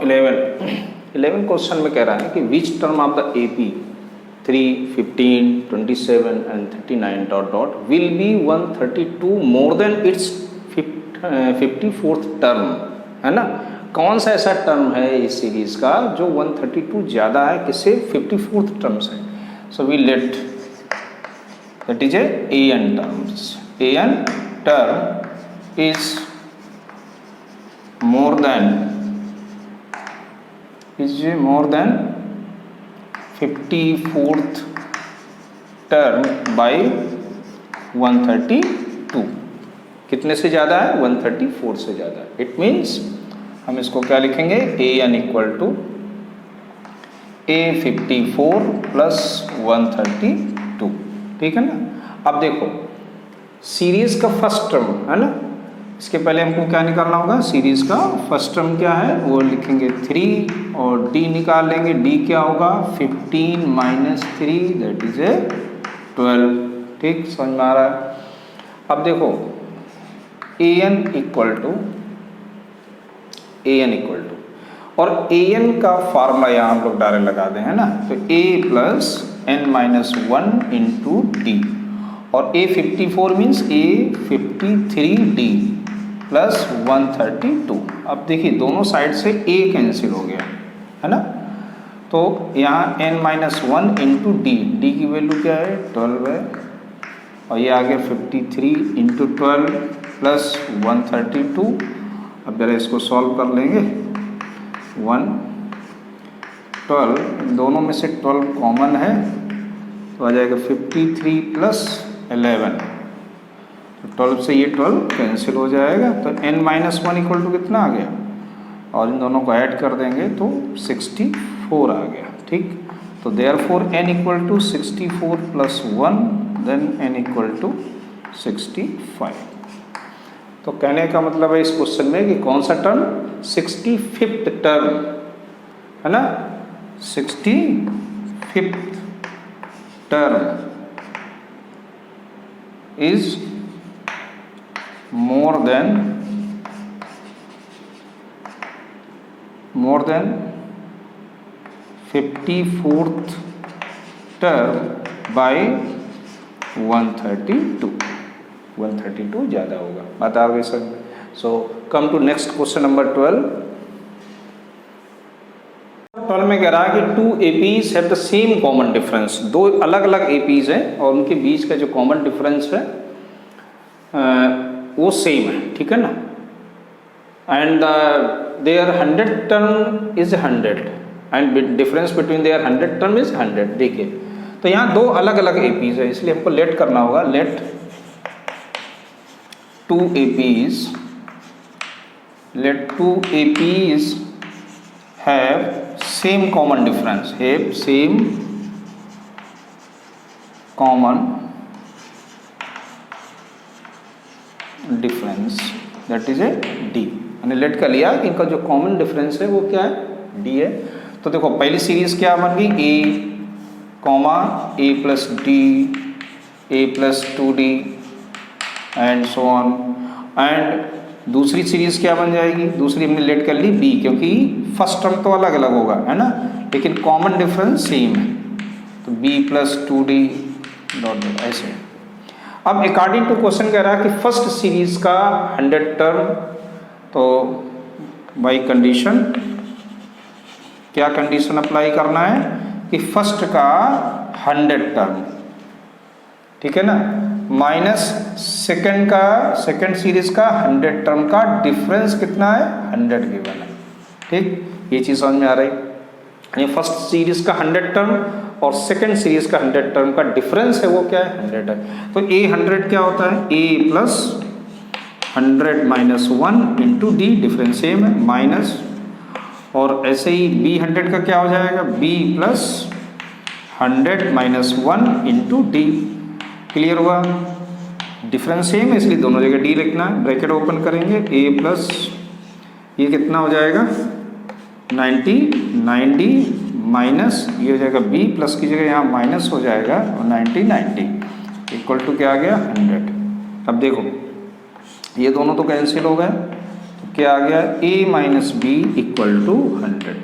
11 question में कह रहा है कि which term of the AP 3, 15, 27 and 39 dot dot will be 132 more than it's 54th term, है ना। कौन सा ऐसा टर्म है इस सीरीज का जो 132 ज़्यादा है किससे, 54th टर्म से। So we let that is A N terms, A N term is more than 54th term by 132। कितने से ज़्यादा है, 134 से ज़्यादा है। इट मीन्स हम इसको क्या लिखेंगे, A N equal to A54 plus 132, ठीक है ना। अब देखो सीरीज का फर्स्ट टर्म है ना, इसके पहले हमको क्या निकालना होगा, सीरीज का फर्स्ट टर्म क्या है वो लिखेंगे 3 और d निकाल लेंगे। d क्या होगा, 15 माइनस 3 दैट इज 12, ठीक, समझ में आ रहा है। अब देखो an इक्वल टू और an का फार्मूला यहाँ हम लोग डायरेक्ट लगा दें, है ना। तो a plus n minus 1 into D, और A54 मीन्स A53D प्लस 132। अब देखिए दोनों साइड से a कैंसिल हो गया, है ना। तो यहाँ n minus 1 into D, D की वैल्यू क्या है, 12 है, और ये आ गया 53 इंटू 12 प्लस 132। अब जरा इसको सॉल्व कर लेंगे। 1 12, दोनों में से 12 कॉमन है तो आ जाएगा 53 प्लस 11, 12 से ये 12 कैंसिल हो जाएगा। तो n माइनस 1 इक्वल टू कितना आ गया, और इन दोनों को ऐड कर देंगे तो 64 आ गया, ठीक। तो therefore n equal to 64 plus 1 then n equal to 65। तो कहने का मतलब है इस क्वेश्चन में कि कौन सा टर्म, 65th टर्म, है ना, 65th term is more than 54th term by 132 ज़्यादा होगा, बात आ गई sir. So come to next question number 12 में कह रहा है कि 2 APs have the same common difference. दो अलग अलग APs हैं और उनके बीच का जो कॉमन डिफरेंस है वो सेम है, ठीक है ना। And their 100 term is 100 and difference between their 100 term is 100। देखिए तो यहाँ दो अलग अलग APs है, इसलिए हमको लेट करना होगा। Let 2 APs have same common difference, have same common difference that is D. मैंने लेट कर लिया कि इनका जो कॉमन डिफरेंस है वो क्या है, डी है। तो देखो पहली सीरीज क्या बन गई, a plus D, a plus 2d and so on. And दूसरी सीरीज क्या बन जाएगी, दूसरी हमने लेट कर ली b, क्योंकि फर्स्ट टर्म तो अलग अलग होगा, है ना, लेकिन कॉमन डिफरेंस सेम है। तो b plus 2d dot dot ऐसे। अब अकॉर्डिंग टू क्वेश्चन कह रहा है कि फर्स्ट सीरीज का 100 टर्म, तो बाई कंडीशन क्या कंडीशन अप्लाई करना है कि फर्स्ट का 100 टर्म, ठीक है ना, माइनस सेकंड सीरीज का 100 टर्म का डिफरेंस कितना है, 100 गिवन है, ठीक। ये चीज़ समझ में आ रही। फर्स्ट सीरीज का 100 टर्म और सेकेंड सीरीज का 100 टर्म का डिफरेंस है वो क्या है, 100 है। तो a 100 क्या होता है, a plus 100 minus 1 into D, difference same है, माइनस, और ऐसे ही b 100 का क्या हो जाएगा, b plus 100 minus 1 into D. Clear हुआ, डिफरेंस सेम है इसलिए दोनों जगह d लिखना है। ब्रैकेट ओपन करेंगे, a प्लस ये कितना हो जाएगा 90 माइनस ये हो जाएगा b प्लस की जगह यहाँ माइनस हो जाएगा, और 90 इक्वल टू क्या आ गया, 100। अब देखो ये दोनों तो कैंसिल हो गए, तो क्या आ गया, a minus B equal to 100।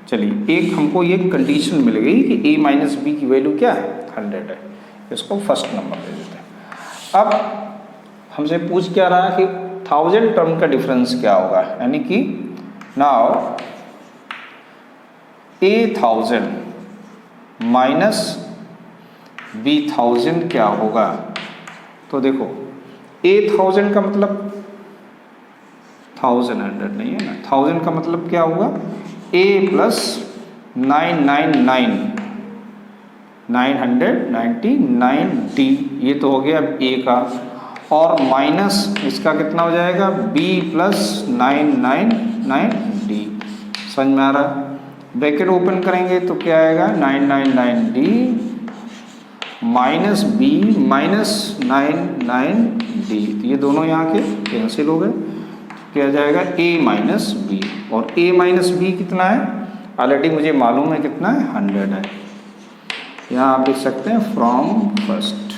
चलिए एक हमको ये कंडीशन मिल गई कि a माइनस बी की वैल्यू क्या है, 100 है। इसको फर्स्ट नंबर दे देते हैं। अब हमसे पूछ क्या रहा है कि 1000 टर्म का डिफरेंस क्या होगा, यानी कि नाउ a 1000 माइनस b 1000 क्या होगा। तो देखो a 1000 का मतलब 1100 नहीं है ना, 1000 का मतलब क्या होगा, a प्लस 999 999d, ये तो हो गया a का, और माइनस इसका कितना हो जाएगा, b प्लस 999d। समझ में आ रहा, ब्रैकेट ओपन करेंगे तो क्या आएगा, 999d minus b minus 99d, तो ये दोनों यहाँ के कैंसिल हो गए, क्या जाएगा a माइनस बी, और a माइनस बी कितना है, ऑलरेडी मुझे मालूम है कितना है, 100 है। यहाँ आप लिख सकते हैं फ्रॉम फर्स्ट,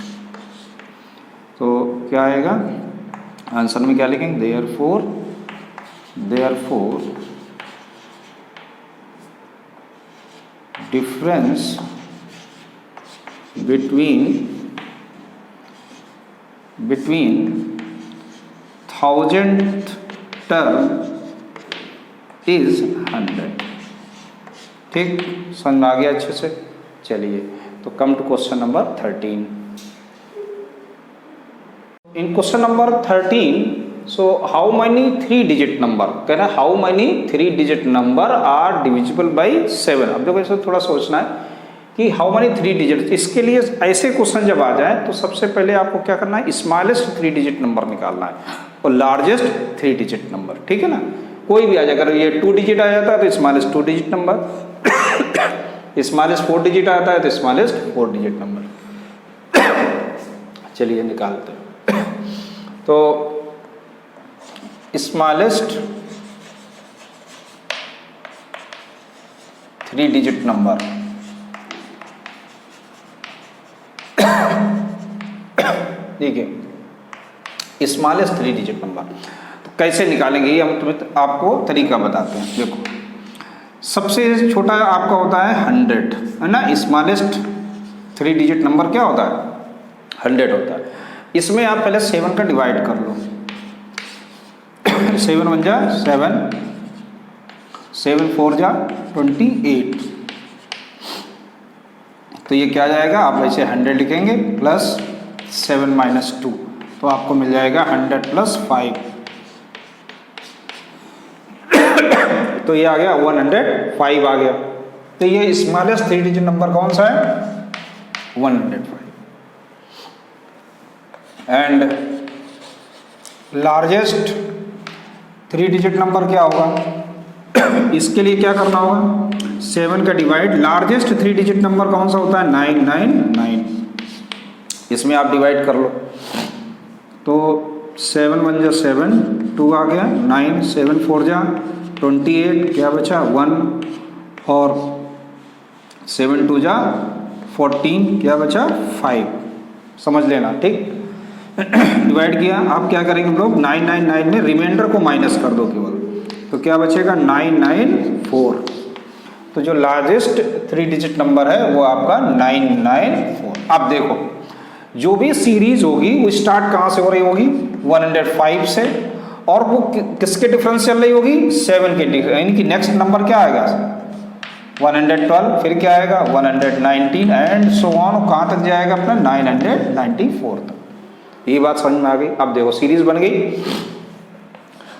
तो क्या आएगा आंसर में, क्या लिखेंगे, therefore difference between 1000 term is 100। ठीक, समझ में आ गया अच्छे से। चलिए तो come to question number 13। In question number 13, so how many 3 digit number, कह रहा है how many 3 digit number are divisible by 7। अब देखो ऐसे थोड़ा सोचना है कि हाउ मैनी 3 डिजिट, इसके लिए ऐसे क्वेश्चन जब आ जाए तो सबसे पहले आपको क्या करना है, स्मॉलेस्ट 3 डिजिट नंबर निकालना है और लार्जेस्ट 3 डिजिट नंबर, ठीक है ना। कोई भी आ जाए, अगर ये 2 डिजिट आ जाता है तो smallest 2 digit number, smallest 4 digit आता है तो स्मॉलेस्ट 4 डिजिट नंबर। चलिए निकालते हैं। तो स्मॉलेस्ट 3 डिजिट नंबर, देखिए स्मॉलेस्ट 3 डिजिट नंबर तो कैसे निकालेंगे, ये हम तुम्हें आपको तरीका बताते हैं। देखो सबसे छोटा आपका होता है 100, है ना। स्मॉलेस्ट 3 डिजिट नंबर क्या होता है, 100 होता है। इसमें आप पहले 7 का डिवाइड कर लो, 7 1 जा 7, 7 4 जा 28, तो ये क्या जाएगा, आप ऐसे 100 लिखेंगे प्लस 7 माइनस 2, तो आपको मिल जाएगा 100 प्लस 5, तो ये आ गया 105 आ गया। तो ये स्मॉलेस्ट 3 डिजिट नंबर कौन सा है, 105। एंड लार्जेस्ट 3 डिजिट नंबर क्या होगा, इसके लिए क्या करना होगा, 7 का डिवाइड, लार्जेस्ट 3 डिजिट नंबर कौन सा होता है, 999, इसमें आप डिवाइड कर लो, तो 7 1 जा 7, 2 आ गया, 9 7 4 जा 28, क्या बचा 1, और 7 2 जा 14, क्या बचा 5, समझ लेना, ठीक। डिवाइड किया, आप क्या करेंगे हम लोग, 999 में रिमाइंडर को माइनस कर दो केवल, तो क्या बचेगा 994। तो जो लार्जेस्ट 3 डिजिट नंबर है वो आपका 994। अब देखो जो भी सीरीज होगी वो स्टार्ट कहाँ से हो रही होगी, 105 से, और वो किसके डिफरेंस चल रही होगी, 7 के डिफरेंस, यानी कि नेक्स्ट नंबर क्या आएगा 112, फिर क्या आएगा 119 एंड सो ऑन, कहाँ तक जाएगा अपना 994 तक। ये बात समझ में आ गई। अब देखो सीरीज बन गई,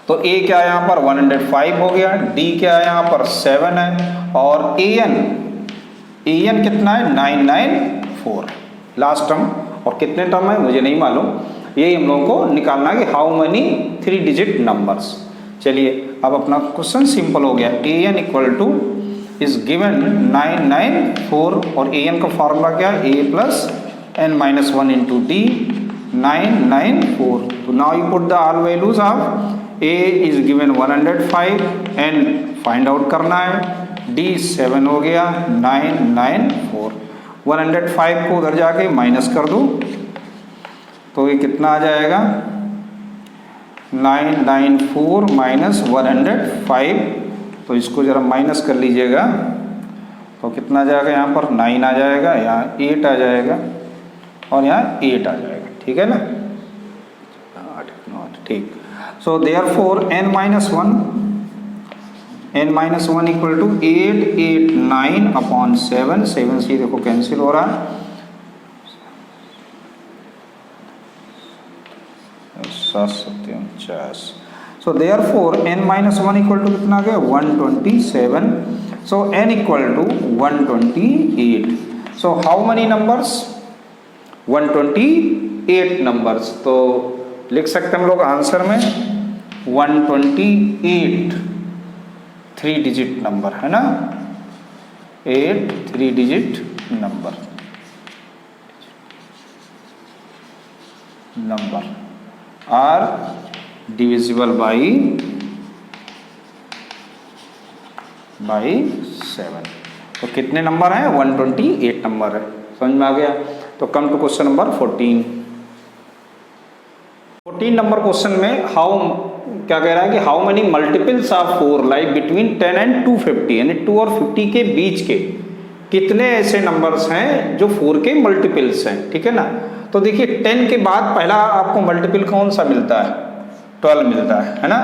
तो ए क्या है यहाँ पर 105 हो गया, डी क्या है यहाँ पर 7 है, और एन कितना है 994 लास्ट टर्म, और कितने टर्म है मुझे नहीं मालूम, यही हम लोगों को निकालना है कि हाउ मनी 3 डिजिट नंबर्स। चलिए अब अपना क्वेश्चन सिंपल हो गया, A N equal to is given 994, और ए एन का फॉर्मूला क्या है, A plus N minus 1 into D 994। तो now you put the all values of A is given 105, N find out करना है, डी 7 हो गया, 994, 105 को उधर जाके माइनस कर दो, तो ये कितना आ जाएगा 994 माइनस 105, तो इसको ज़रा माइनस कर लीजिएगा तो कितना आ जाएगा, यहाँ पर 9 आ जाएगा, यहाँ 8 आ जाएगा और यहाँ 8 आ जाएगा, ठीक है ना, 8 9 ठीक। So therefore n minus 1 equal to 889 upon 7, 7 से देखो कैंसिल हो रहा है, 7 7 49। So therefore n minus 1 equal to कितना आ गया 127। So n equal to 128। So how many numbers 128 numbers. तो लिख सकते हैं हम लोग आंसर में 128 3 डिजिट नंबर है ना, 8 3 digit number are divisible by 7। तो कितने नंबर हैं 128 नंबर है, समझ में आ गया। तो come to question number 14 number question में हाउ क्या कह रहा है कि how many multiples of 4 like between 10 and 250, यानी 2 और 50 के बीच के कितने ऐसे नंबर्स हैं जो 4 के मल्टीपल्स हैं, ठीक है ना। तो देखिए 10 के बाद पहला आपको मल्टीपल कौन सा मिलता है 12 मिलता है ना,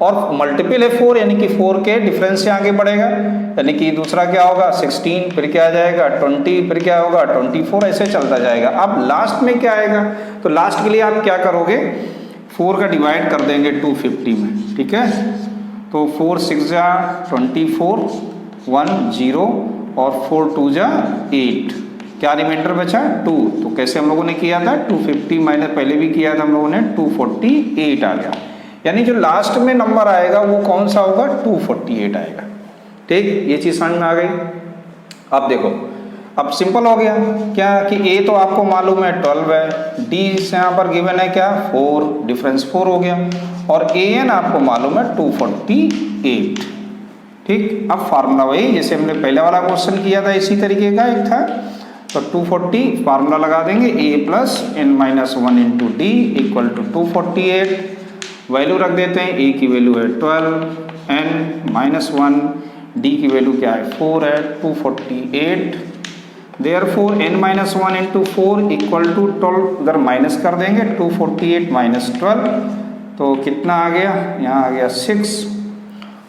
और मल्टीपल है 4 यानी कि 4 के डिफरेंस से आगे बढ़ेगा, यानी कि दूसरा क्या होगा 16, फिर क्या आ जाएगा 20, फिर क्या होगा 24, ऐसे चलता जाएगा। अब लास्ट में क्या आएगा, तो लास्ट के लिए आप क्या करोगे 4 का डिवाइड कर देंगे 250 में, ठीक है। तो 4 6 जा 24, 1 0 और 4 2 जा 8, क्या रिमाइंडर बचा 2। तो कैसे हम लोगों ने किया था 250 माइनस पहले भी किया था हम लोगों ने 248 आ गया, यानी जो लास्ट में नंबर आएगा वो कौन सा होगा 248 आएगा, ठीक। ये चीज़ समझ में आ गई। अब देखो अब सिंपल हो गया क्या कि ए तो आपको मालूम है 12 है, डी से यहाँ पर गिवन है क्या 4, डिफरेंस 4 हो गया, और ए एन आपको मालूम है 248, ठीक। अब फार्मूला वही जैसे हमने पहले वाला क्वेश्चन किया था इसी तरीके का एक था, तो 240 फार्मूला लगा देंगे a plus n minus 1 into D equal to 248, value रख देते हैं, a की वैल्यू है 12, n माइनस 1, d की वैल्यू क्या है 4 है 248, therefore n minus 1 into 4 equal to 12, अगर माइनस कर देंगे 248 माइनस 12 तो कितना आ गया, यहाँ आ गया 6,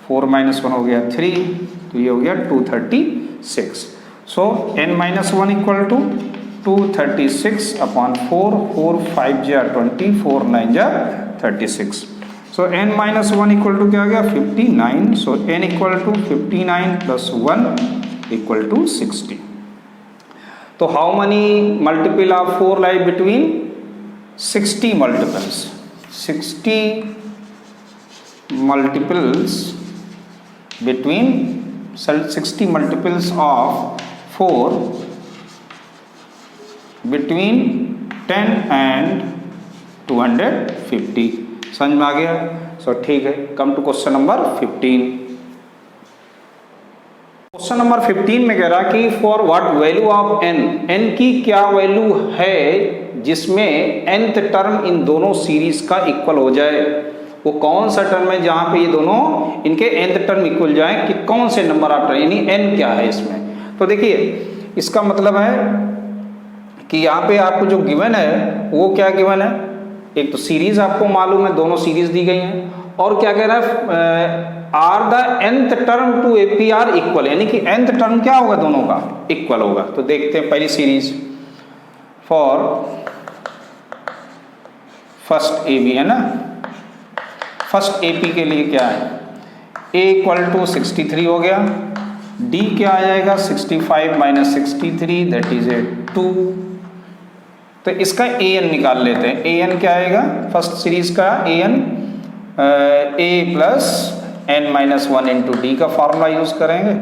4 माइनस 1 हो गया 3, तो ये हो गया 236। So n minus 1 equal to 236 upon 4, 4 5 जा 20, 4 9 जा 36। So n minus 1 equal to क्या आ गया 59। So n equal to 59 plus 1 equal to 60। तो how many multiple of 4 lie between 60 multiples, 60 multiples between 60 multiples of 4 between 10 and 250, समझ में आ गया। सो ठीक है, कम to question number 15। Question number 15 में कह रहा कि for what value of n, n की क्या वैल्यू है जिसमें nth टर्म इन दोनों सीरीज का इक्वल हो जाए, वो कौन सा टर्म है जहां पे ये दोनों इनके nth टर्म इक्वल जाए, कि कौन से नंबर ऑफ टर्म, यानी n क्या है इसमें। तो देखिए इसका मतलब है कि यहाँ पे आपको जो गिवन है वो क्या गिवन है, एक तो सीरीज आपको मालूम है, दोनों सीरीज दी गई हैं, और क्या कह रहा है are the nth term two A P are equal, यानी कि nth टर्म क्या होगा दोनों का इक्वल होगा। तो देखते हैं पहली series for first A B है ना, फर्स्ट ए पी के लिए क्या है a इक्वल टू 63 हो गया, d क्या आ जाएगा 65 माइनस 63 दैट इज ए 2। तो इसका an निकाल लेते हैं, an क्या आएगा फर्स्ट सीरीज का an a plus n minus 1 into D का फार्मूला यूज करेंगे।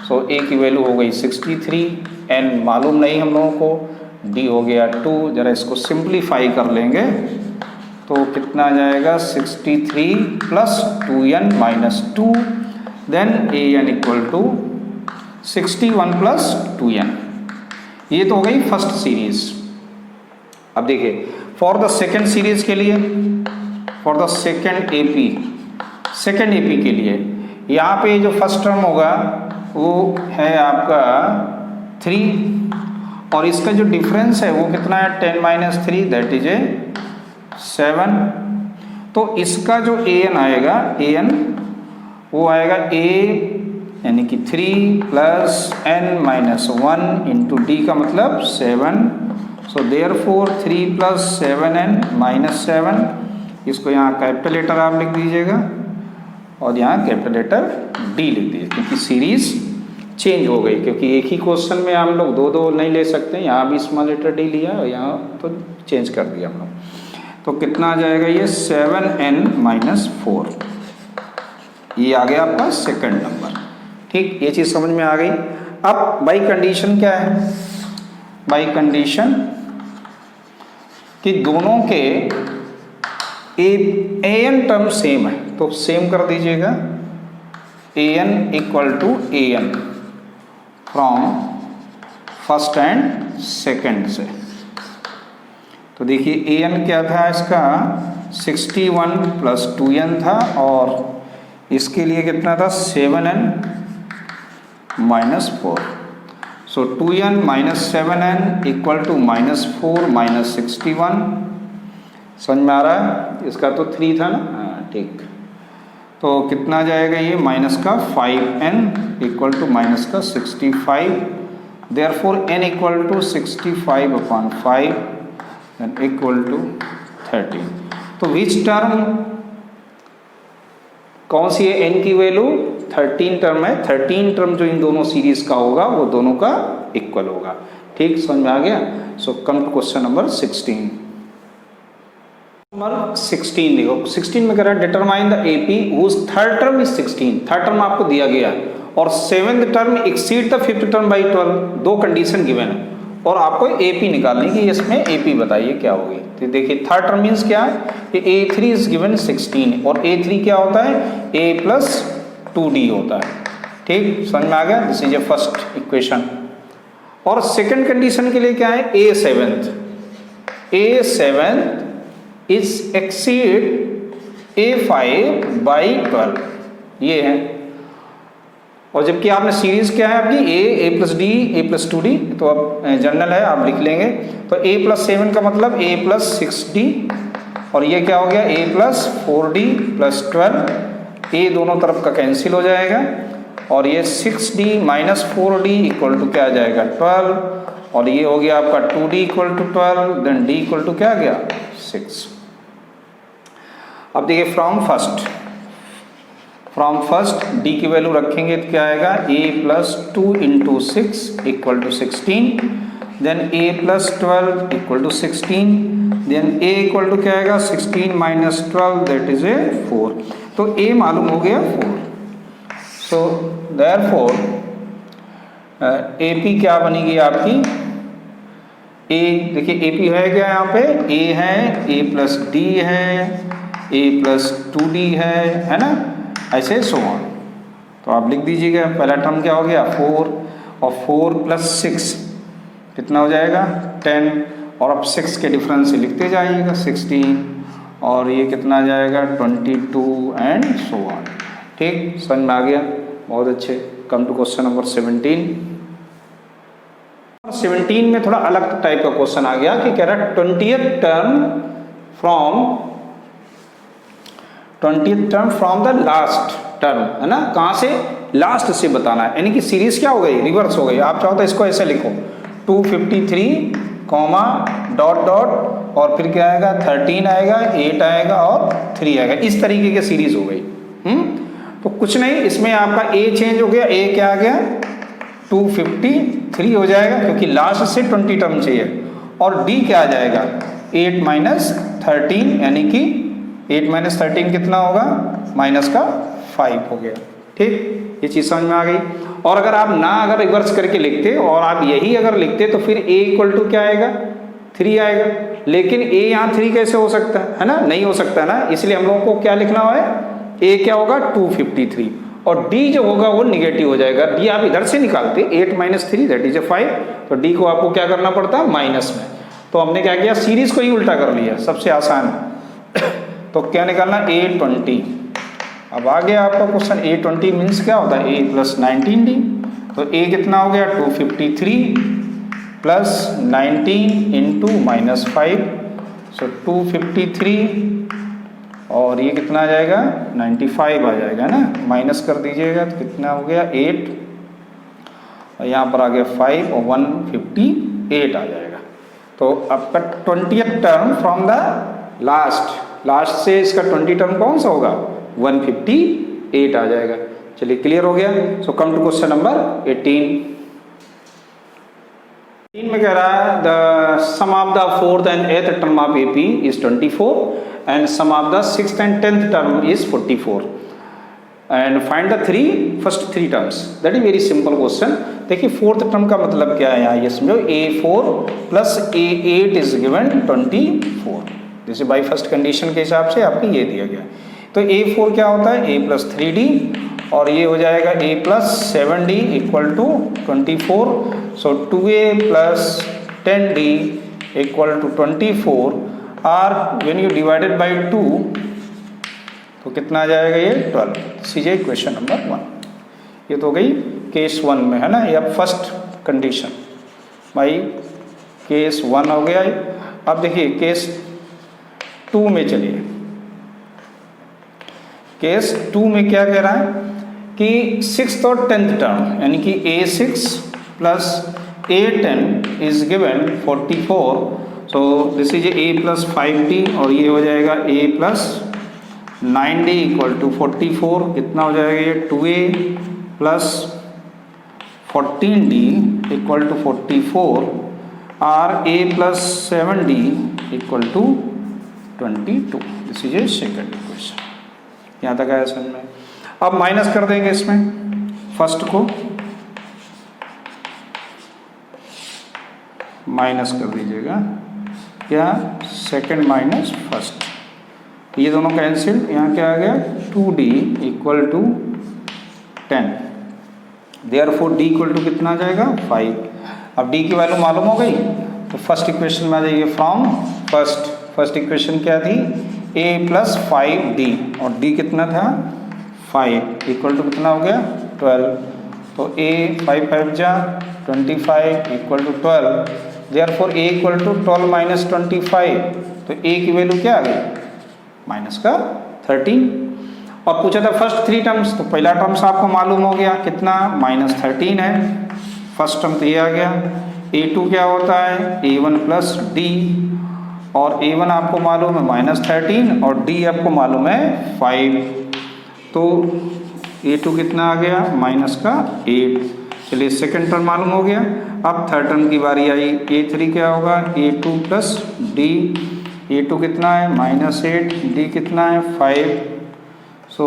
सो a की वैल्यू हो गई 63, n मालूम नहीं हम लोगों को, d हो गया 2, जरा इसको सिंप्लीफाई कर लेंगे तो कितना आ जाएगा 63 plus 2n minus 2, then an equal to 61 plus 2n। ये तो हो गई फर्स्ट सीरीज। अब देखिए फॉर द सेकेंड सीरीज के लिए, for the second AP, second AP के लिए यहाँ पे जो फर्स्ट टर्म होगा वो है आपका 3 और इसका जो डिफरेंस है वो कितना है 10 माइनस 3 दैट इज ए 7। तो इसका जो an आएगा, an वो आएगा a यानी कि 3 plus n minus 1 into D का मतलब 7। So therefore 3 plus 7n minus 7, इसको यहाँ कैपिटल लेटर आप लिख दीजिएगा और यहाँ कैपिटल लेटर डी लिख दीजिए क्योंकि सीरीज चेंज हो गई, क्योंकि एक ही क्वेश्चन में हम लोग दो दो नहीं ले सकते। यहाँ भी स्मॉल लेटर डी लिया और यहाँ तो चेंज कर दिया हम लोग। तो कितना आ जाएगा ये 7n माइनस 4, ये आ गया आपका सेकंड नंबर। ठीक, ये चीज़ समझ में आ गई। अब बाई कंडीशन क्या है, बाई कंडीशन कि दोनों के an टर्म सेम है तो सेम कर दीजिएगा, an equal to an from first and second से। तो देखिए an क्या था इसका 61 प्लस 2n था और इसके लिए कितना था 7n minus 4। So 2n minus 7n equal to minus 4 minus 61। समझ में आ रहा है? इसका तो 3 था ना, हाँ ठीक। तो कितना जाएगा ये माइनस का 5n इक्वल टू माइनस का 65। Therefore n equal to 65 upon 5 and equal to 13। तो विच टर्म कौन सी है, n की वैल्यू 13 टर्म है। 13 टर्म जो इन दोनों सीरीज का होगा वो दोनों का इक्वल होगा। ठीक, समझ में आ गया। So come to question number 16। Number 16 देखो, 16 में कह रहा है determine the AP whose third term is 16। Third term आपको दिया गया और seventh term exceed the fifth term by 12। दो कंडीशन गिवन है और आपको एपी निकालनी कि इसमें एपी बताइए क्या होगी। तो देखिए थर्ड टर्म मीन्स क्या है कि a3 इज गिवन 16 और a3 क्या होता है a प्लस 2d होता है। ठीक, समझ में आ गया। This is A first equation. और सेकंड कंडीशन के लिए क्या है a7 is exceed a5 by 12, ये है। और जबकि आपने सीरीज क्या है आपकी a plus D a plus 2d, तो अब जनरल है आप लिख लेंगे। तो a प्लस 7 का मतलब a प्लस 6d और ये क्या हो गया a plus 4d plus 12। a दोनों तरफ का कैंसिल हो जाएगा और ये 6d minus 4d equal to क्या आ जाएगा 12 और ये हो गया आपका 2d equal to 12, then d equal to क्या आ गया 6। अब देखिए फ्रॉम फर्स्ट d की वैल्यू रखेंगे तो क्या आएगा a plus 2 into 6 equal to 16, then a plus 12 equal to 16, then a equal to क्या आएगा 16 माइनस 12 दैट इज ए 4। तो a मालूम हो गया 4। सो देयरफॉर AP क्या बनेगी आपकी a, देखिए AP है क्या यहाँ पे a है, a प्लस d है, a प्लस 2d है ना, ऐसे सो ऑन। तो आप लिख दीजिएगा पहला टर्म क्या हो गया 4 और 4 प्लस 6 कितना हो जाएगा 10 और अब 6 के डिफरेंस से लिखते जाइएगा 16 और ये कितना आ जाएगा 22 एंड सो ऑन। ठीक, समझ में आ गया, बहुत अच्छे। कम टू क्वेश्चन नंबर 17 में थोड़ा अलग टाइप का क्वेश्चन आ गया कि कह रहा है 20th term from the last term, है ना, कहाँ से लास्ट से बताना है। यानी कि सीरीज क्या हो गई रिवर्स हो गई। आप चाहो तो इसको ऐसे लिखो 253 कॉमा डॉट डॉट और फिर क्या आएगा 13 आएगा 8 आएगा और 3 आएगा, इस तरीके की सीरीज हो गई। तो कुछ नहीं, इसमें आपका a चेंज हो गया, a क्या आ गया 253 हो जाएगा क्योंकि लास्ट से 20 टर्म चाहिए और d क्या आ जाएगा 8 माइनस 13 यानी कि 8 माइनस 13 कितना होगा माइनस का 5 हो गया। ठीक, ये चीज़ समझ में आ गई। और अगर आप ना अगर रिवर्स करके लिखते और आप यही अगर लिखते तो फिर a इक्वल टू क्या आएगा 3 आएगा, लेकिन a यहाँ 3 कैसे हो सकता है ना, नहीं हो सकता ना, इसलिए हम लोगों को क्या लिखना है a क्या होगा 253 और d जो होगा वो निगेटिव हो जाएगा। d आप इधर से निकालते 8 माइनस 3 दैट इज ए 5, तो d को आपको क्या करना पड़ता है माइनस में। तो हमने क्या किया सीरीज को ही उल्टा कर लिया, सबसे आसान। तो क्या निकालना, A20। अब आ गया आपका क्वेश्चन, A20 मीन्स क्या होता है, A प्लस 19D। तो A कितना हो गया, 253 प्लस 19 इंटू -5, सो 253 और ये कितना आ जाएगा, 95 आ जाएगा ना, माइनस कर दीजिएगा तो कितना हो गया 8, और यहाँ पर आ गया 5 और 158 आ जाएगा। तो आपका 20th term from the last से इसका 20 टर्म कौन सा होगा, 158 आ जाएगा। चलिए क्लियर हो गया। So come to question number 18 में कह रहा है the sum of the 4th and 8th term of AP is 24 and sum of the 6th and 10th term is 44 and find the first three terms. That is very simple question. देखिए 4th term का मतलब क्या है, यहाँ ये समझो, A4 plus A8 is given 24। जैसे by first condition के हिसाब से आपको ये दिया गया। तो A4 क्या होता है, A प्लस 3D और ये हो जाएगा A plus 7D equal to 24। So 2A plus 10D equal to 24 और व्हेन यू डिवाइडेड बाई 2 तो कितना आ जाएगा, ये 12। सीजिए क्वेश्चन नंबर 1। ये तो गई केस 1 में है ना, या फर्स्ट कंडीशन भाई, केस 1 हो गया। अब देखिए केस 2 में चलिए। केस 2 में क्या कह रहा है कि 6th और 10th टर्म यानी कि A6 plus A10 is given 44। So this is A plus 5D और ये हो जाएगा A plus 9D equal to 44। कितना हो जाएगा ये, 2A plus 14D equal to 44 और A plus 7D equal to 22। This is a second equation. यहाँ तक आया समझ में। अब माइनस कर देंगे इसमें, फर्स्ट को माइनस कर दीजिएगा, क्या, सेकंड माइनस फर्स्ट, ये दोनों कैंसिल। यहाँ क्या आ गया, 2D equal to 10, therefore D equal to कितना आ जाएगा, 5। अब D की वैल्यू मालूम हो गई तो फर्स्ट इक्वेशन में आ जाइए। फ्रॉम फर्स्ट इक्वेशन क्या थी, A प्लस 5D और D कितना था, 5 इक्वल टू कितना हो गया, 12। तो A 5 5 जा 25 equal to 12, therefore A equal to 12 minus 25। तो A की वैल्यू क्या आ गई, माइनस का 13। और पूछा था फर्स्ट थ्री टर्म्स, तो पहला टर्म्स आपको मालूम हो गया कितना, -13 है। फर्स्ट टर्म तो ये आ गया। A2 क्या होता है, A1 प्लस D और A1 आपको मालूम है -13 और D आपको मालूम है 5। तो A2 कितना आ गया, माइनस का 8। चलिए सेकेंड टर्म मालूम हो गया। अब थर्ड टर्म की बारी आई। A3 क्या होगा, A2 प्लस D। A2 कितना है, -8, D कितना है, 5। सो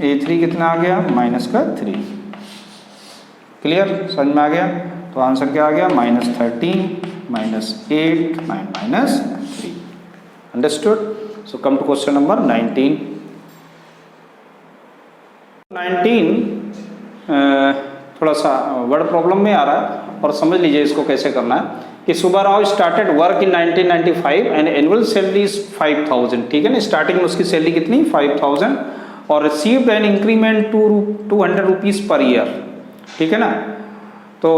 A3 कितना आ गया, माइनस का 3। क्लियर, समझ में आ गया। तो आंसर क्या आ गया, -13 -8 -3। Understood. So come to question number 19। 19 थोड़ा सा वर्ड प्रॉब्लम में आ रहा है और समझ लीजिए इसको कैसे करना है। कि Subbarao started work in 1995 and annual salary is 5000। ठीक है ना, स्टार्टिंग में उसकी सैलरी कितनी, 5000 और received an increment 200 rupees per year. ठीक है ना, तो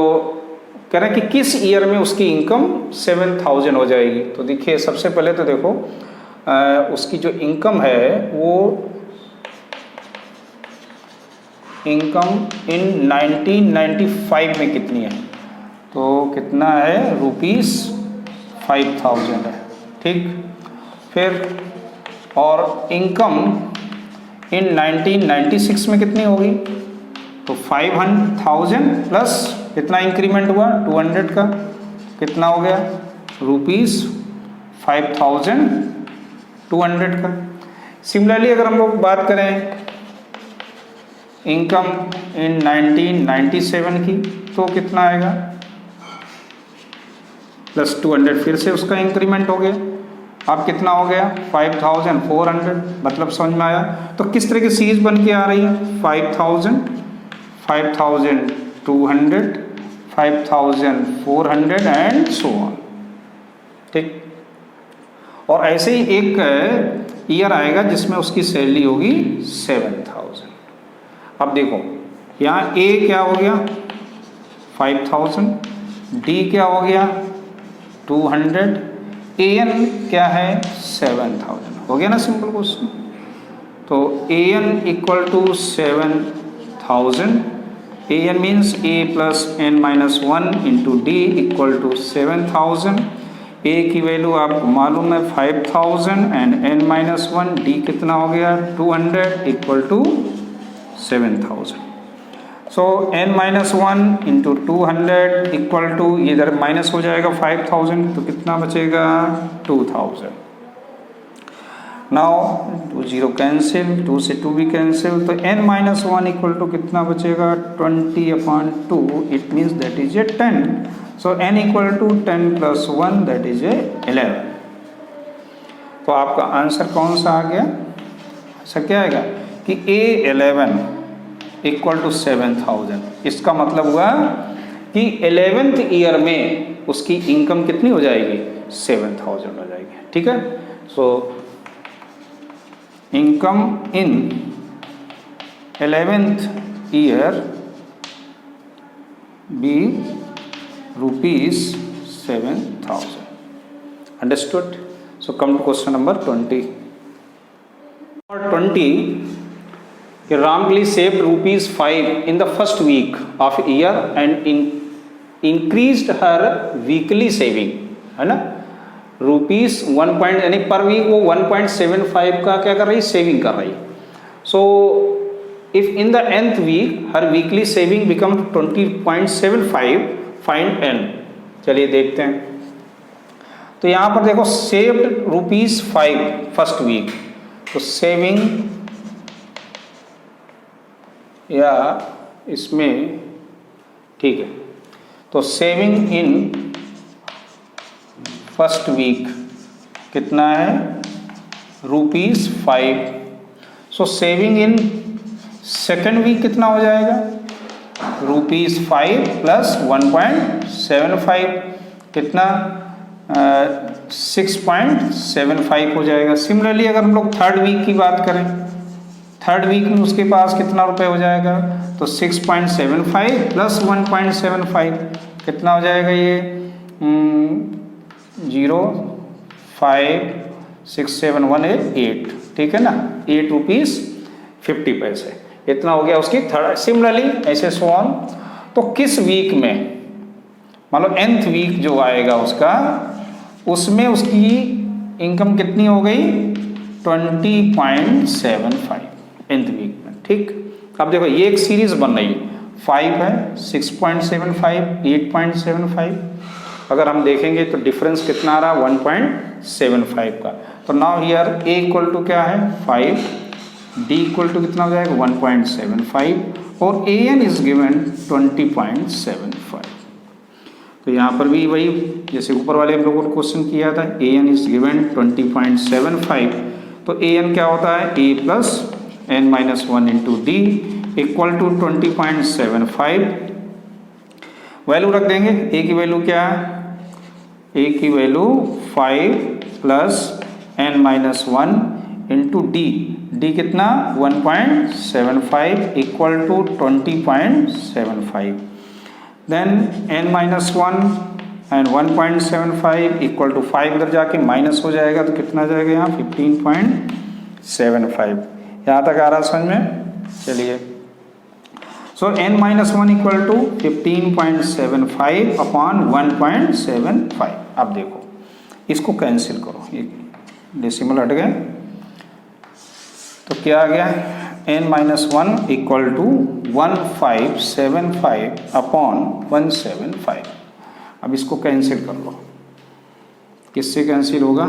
कह रहे हैं कि किस ईयर में उसकी इनकम 7000 हो जाएगी। तो देखिए सबसे पहले तो देखो उसकी जो इनकम है वो इनकम इन 1995 में कितनी है, तो कितना है, ₹5000 है। ठीक, फिर और इनकम इन 1996 में कितनी होगी, तो 5000 प्लस कितना इंक्रीमेंट हुआ 200 का, कितना हो गया, ₹5200 का। सिमिलरली अगर हम लोग बात करें इनकम इन 1997 की, तो कितना आएगा, प्लस 200, फिर से उसका इंक्रीमेंट हो गया। अब कितना हो गया, 5400। मतलब समझ में आया। तो किस तरह की सीरीज बन के आ रही है, 5000, 5200, 5400 एंड सो ऑन। ठीक, और ऐसे ही एक ईयर आएगा जिसमें उसकी सैलरी होगी 7,000। अब देखो यहाँ ए क्या हो गया 5,000, डी क्या हो गया 200, ए एन क्या है 7,000। हो गया ना सिंपल क्वेश्चन। तो A N equal to 7,000, A N means A plus N minus 1 into D equal to 7,000। A की वैल्यू आपको मालूम है 5,000 एंड एन माइनस 1, डी कितना हो गया 200 equal to 7,000। So N minus 1 into 200 equal to, इधर minus हो जाएगा 5,000 तो कितना बचेगा 2,000। नाउ 2 0 कैंसिल, 2 से 2 भी कैंसिल, तो n माइनस 1 इक्वल टू कितना बचेगा 20/2, it means that is a 10। So n equal to 10 plus 1 that is a 11। तो आपका आंसर कौन सा आ गया, ऐसा क्या आएगा कि A11 इक्वल टू 7,000। इसका मतलब हुआ कि 11th ईयर में उसकी इनकम कितनी हो जाएगी 7,000 हो जाएगी। ठीक है, so income in 11th year be ₹7,000। Understood. So come to question number 20। और 20, Ramli saved ₹5 in the first week of year and increased her weekly saving, है ना, ₹1 यानी पर वीक वो 1.75 का क्या कर रही सेविंग कर रही। So if in the nth week her weekly saving become 20.75, find n। चलिए देखते हैं। तो यहाँ पर देखो सेव्ड ₹5 फर्स्ट वीक, तो सेविंग या इसमें ठीक है, तो सेविंग इन फर्स्ट वीक कितना है ₹5। सो सेविंग इन सेकेंड वीक कितना हो जाएगा ₹5 प्लस 1.75 कितना 6.75 हो जाएगा। सिमिलरली अगर हम लोग थर्ड वीक की बात करें, थर्ड वीक में उसके पास कितना रुपए हो जाएगा, तो 6.75 प्लस 1.75 कितना हो जाएगा ये 0 5 6 7 1 8, ठीक है ना, ₹8.50 इतना हो गया उसकी थर्ड। सिमिलरली ऐसे सो ऑन। तो किस वीक में, मान लो nth वीक जो आएगा उसका, उसमें उसकी इनकम कितनी हो गई 20.75 nth वीक में। ठीक, अब देखो ये एक सीरीज बन रही है, 5 है 6.75 8.75, अगर हम देखेंगे तो डिफरेंस कितना आ रहा 1.75 का। तो now here a equal to क्या है 5, d इक्वल टू कितना हो जाएगा 1.75 और an इज गिवन 20.75। तो यहाँ पर भी वही जैसे ऊपर वाले हम लोगों ने क्वेश्चन किया था, an इज गिवन 20.75। तो an क्या होता है a plus n minus 1 into D equal to 20.75। Value रख देंगे, a की वैल्यू क्या है, a की value 5 plus n minus 1 into D, D कितना 1.75 equal to 20.75। Then n minus 1 and 1.75 equal to 5 इधर जाके माइनस हो जाएगा तो कितना जाएगा यहाँ 15.75। यहाँ तक आ रहा समझ में। चलिए, so n minus 1 equal to 15.75 upon 1.75। अब देखो इसको कैंसिल करो, ये डेसिमल हट गए, तो क्या आ गया n minus 1 equal to 1575 upon 175। अब इसको कैंसिल कर लो, किससे कैंसिल होगा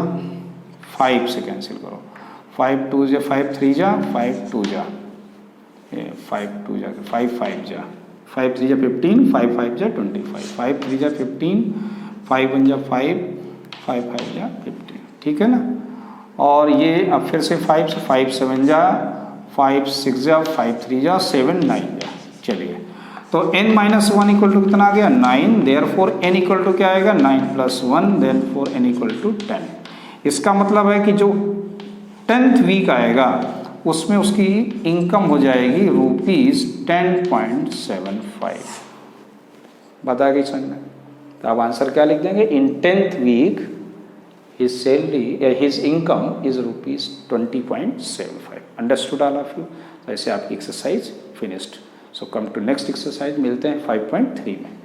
5 से कैंसिल करो, 5 2 जा 5 3 जा 5 2 जा 5 2 जा 5 5 जा 5 3 जा 15 5 5 जा 25 5 3 जा 15 5 1 जा 5 5 5 जा 15, ठीक है ना। और ये अब फिर से 5 से 5 7 जा 5 6 जा 5 3 जा 7 9 जा। चलिए, तो n माइनस 1 इक्वल टू कितना आ गया 9, therefore n equal to क्या आएगा 9 plus 1, therefore n equal to 10। इसका मतलब है कि जो 10th वीक आएगा, उसमें उसकी इनकम हो जाएगी ₹10.75। बता गई समझ में? तो आप आंसर क्या लिख देंगे? In 10th week his salary his income is ₹20.75। Understood all of you? तो ऐसे आपकी exercise finished. So come to next exercise, मिलते हैं 5.3 में।